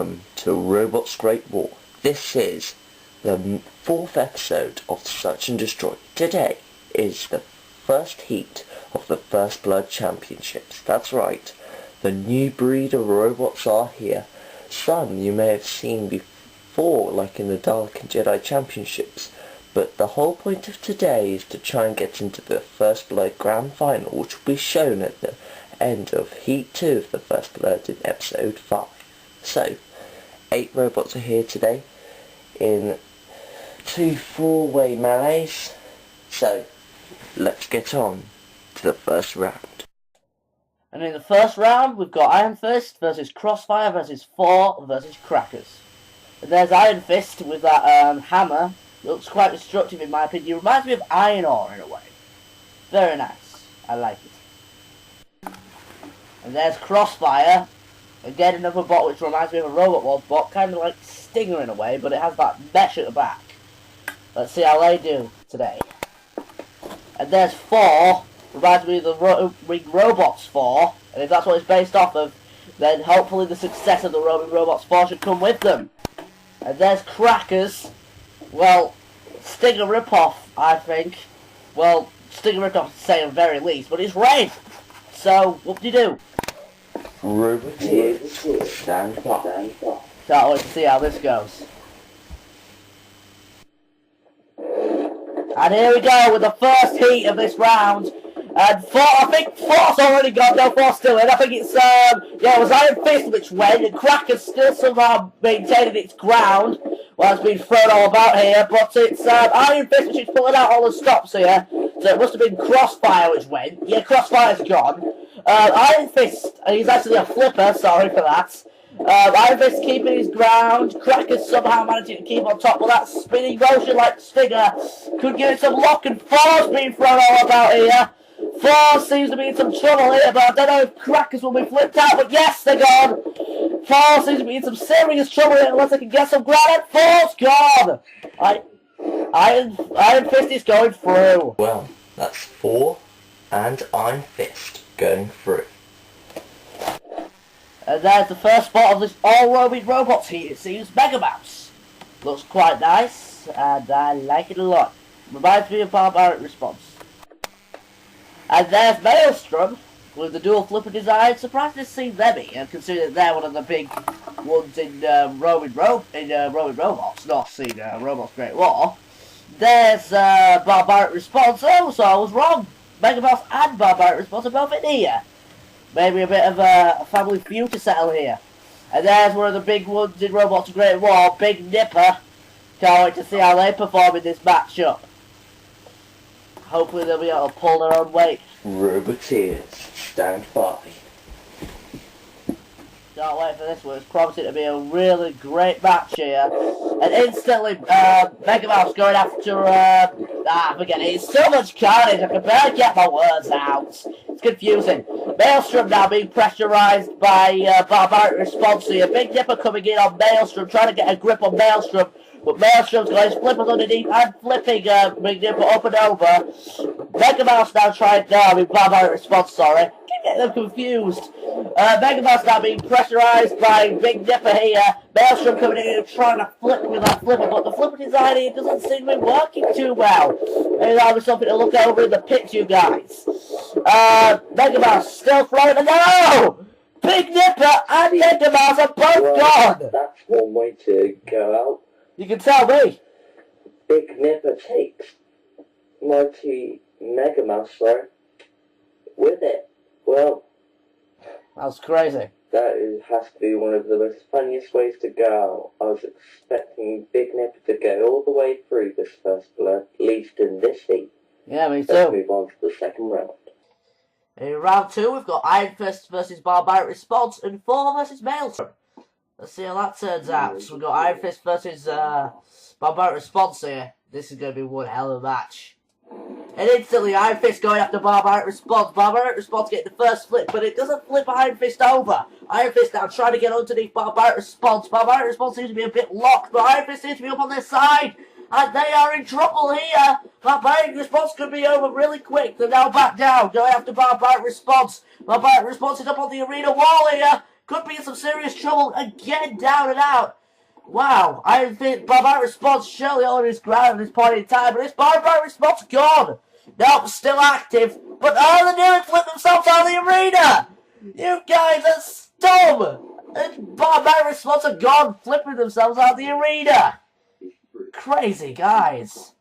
welcome to Robots Great War. This is the 4th episode of Search and Destroy. Today is the first heat of the First Blood Championships. That's right, the new breed of robots are here. Some you may have seen before, like in the Dalek and Jedi Championships, but the whole point of today is to try and get into the First Blood Grand Final, which will be shown at the end of Heat 2 of the First Blood in Episode 5. So, 8 robots are here today in 2 4-way melees. So, let's get on to the first round. And in the first round, we've got Iron Fist versus Crossfire versus Thor versus Crackers. And there's Iron Fist with that hammer. Looks quite destructive in my opinion. It reminds me of iron ore in a way. Very nice. I like it. And there's Crossfire. Again, another bot which reminds me of a Robot Wars bot. Kind of like Stinger in a way, but it has that mesh at the back. Let's see how they do today. And there's Thor. Reminds me of the Ring Robots 4. And if that's what it's based off of, then hopefully the success of the Ring Robots 4 should come with them. And there's Crackers. Well, Stinger ripoff, I think. Well, Stinger ripoff to say at the very least, but it's red. So, what do you do? Roboteers, stand by. Can't wait to see how this goes. And here we go with the first heat of this round. And I think Thor's already gone. No, Thor's still in. I think it's, it was Iron Fist which went, and Cracker's still somehow maintaining its ground. Well, it's been thrown all about here, but it's Iron Fist which is pulling out all the stops here. So it must have been Crossfire which went. Yeah, Crossfire's gone. Iron Fist, he's actually a flipper, sorry for that. Iron Fist keeping his ground. Cracker's somehow managing to keep on top, but that spinning motion like Stinger could give it some lock, and Thor's being thrown all about here. Thor seems to be in some trouble here, but I don't know if Crackers will be flipped out, but yes, they're gone. Thor seems to be in some serious trouble here unless they can get some ground, and Thor's gone. Iron Fist is going through. Well, that's Thor and Iron Fist going through. And there's the first spot of this all-roaming robots heat, it seems. Mega Mouse. Looks quite nice, and I like it a lot. Reminds me of Barbaric response. And there's Maelstrom with the dual flipper design. Surprised to see them here, considering they're one of the big ones in Roman Robots, not seen Robots Great War. There's Barbaric response. Oh, so I was wrong. Mega Mouse and Barbaric response are both in here. Maybe a bit of a family feud to settle here. And there's one of the big ones in Robots Great War, Big Nipper. Can't wait to see how they perform in this matchup. Hopefully they'll be able to pull their own weight. Roboteers, stand by. Can't wait for this one. It's promising to be a really great match here. And instantly, Mega Mouse going after, forget it. It's so much carnage, I can barely get my words out. It's confusing. Maelstrom now being pressurised by Barbaric response here. Big Nipper coming in on Maelstrom, trying to get a grip on Maelstrom. But Maelstrom's got his flippers underneath and flipping Big Nipper up and over. Mega Mouse now trying, Barbaric response, sorry. Keep getting them confused. Mega Mouse now being pressurised by Big Nipper here. Maelstrom coming in and trying to flip with that flipper, but the flipper design here doesn't seem to be working too well. Maybe that'll be something to look over in the pit, you guys. Mega Mouse still throwing it. No! Big Nipper and Mega Mouse are both gone! That's one way to go out. You can tell me. Big Nipper takes mighty Mega Mouse, with it. Well, that's crazy. That has to be one of the most funniest ways to go. I was expecting Big Nipper to go all the way through this First Blood, at least in this heat. Yeah, me too. Let's move on to the second round. In round 2, we've got Iron Fist versus Barbaric Response and Thor versus Maelstrom. Let's see how that turns out. So we've got Iron Fist versus Barbaric Response here. This is going to be one hell of a match. And instantly, Iron Fist going after Barbaric Response. Barbaric Response getting the first flip, but it doesn't flip Iron Fist over. Iron Fist now trying to get underneath Barbaric Response. Barbaric Response seems to be a bit locked, but Iron Fist seems to be up on their side. And they are in trouble here. Barbaric Response could be over really quick. They're now back down, going after Barbaric Response. Barbaric Response is up on the arena wall here. could be in some serious trouble again, down and out. Wow, I think Barbaric response surely all his ground at this point in time, but this Barbaric response gone. Nope, still active, but all they're doing is flip themselves out of the arena. You guys are dumb. And Barbaric response are gone, flipping themselves out of the arena. Crazy guys.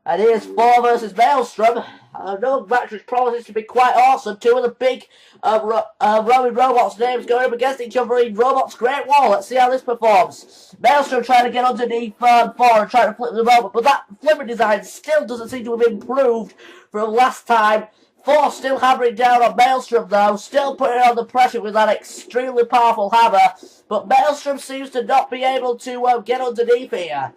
And here's Thor versus Maelstrom. Another match which promises to be quite awesome. Two of the big Roman robots' names going up against each other in Robot's Great Wall. Let's see how this performs. Maelstrom trying to get underneath Thor and trying to flip the robot, but that flipping design still doesn't seem to have improved from last time. Thor still hammering down on Maelstrom though, still putting on the pressure with that extremely powerful hammer, but Maelstrom seems to not be able to get underneath here.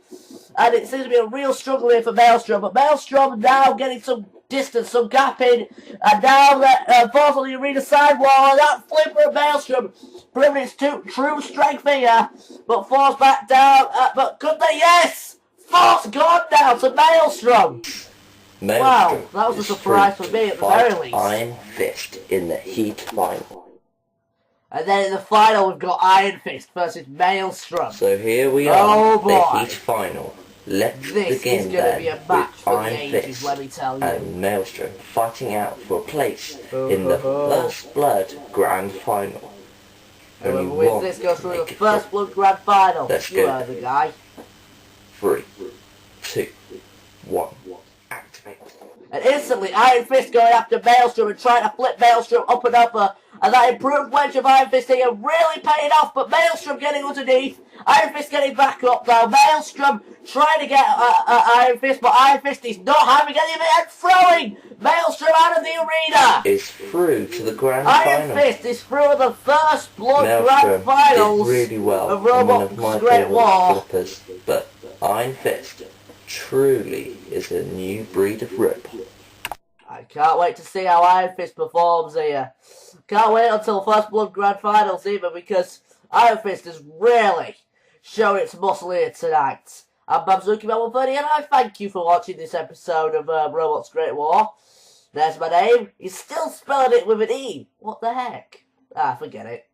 And it seems to be a real struggle here for Maelstrom, but Maelstrom now getting some distance, some gap in, and now Thor's on the arena sidewall, and that flipper of Maelstrom proving its true strength here, but Thor's back down, but could they? Yes! Thor's gone now to Maelstrom! Wow, that was a surprise for me at the very least. Iron Fist in the Heat final. And then in the final we've got Iron Fist versus Maelstrom. So here we are, the Heat final. Let's this begin is going to be a match for the Iron ages, Fist let me tell you. and Maelstrom fighting out for a place in the First Blood Grand Final. Whoever wins this goes through the First Blood Grand Final. Let's you go. heard the guy. 3, 2, 1. Activate. And instantly Iron Fist going after Maelstrom and trying to flip Maelstrom up and over. And that improved wedge of Iron Fist here really paying off, but Maelstrom getting underneath. Iron Fist getting back up now. Maelstrom trying to get Iron Fist, but Iron Fist is not having any of it and throwing Maelstrom out of the arena. Is through to the Grand Iron Final. Fist is through the First Blood Maelstrom Grand Finals did really well of on one of Robot's my Great War. flippers, but Iron Fist truly is a new breed of robot. I can't wait to see how Iron Fist performs here. Can't wait until First Blood Grand Finals either, because Iron Fist is really showing its muscle here tonight. I'm Babzuki130 and I thank you for watching this episode of Robot's Great War. There's my name. He's still spelling it with an E. What the heck? Ah, forget it.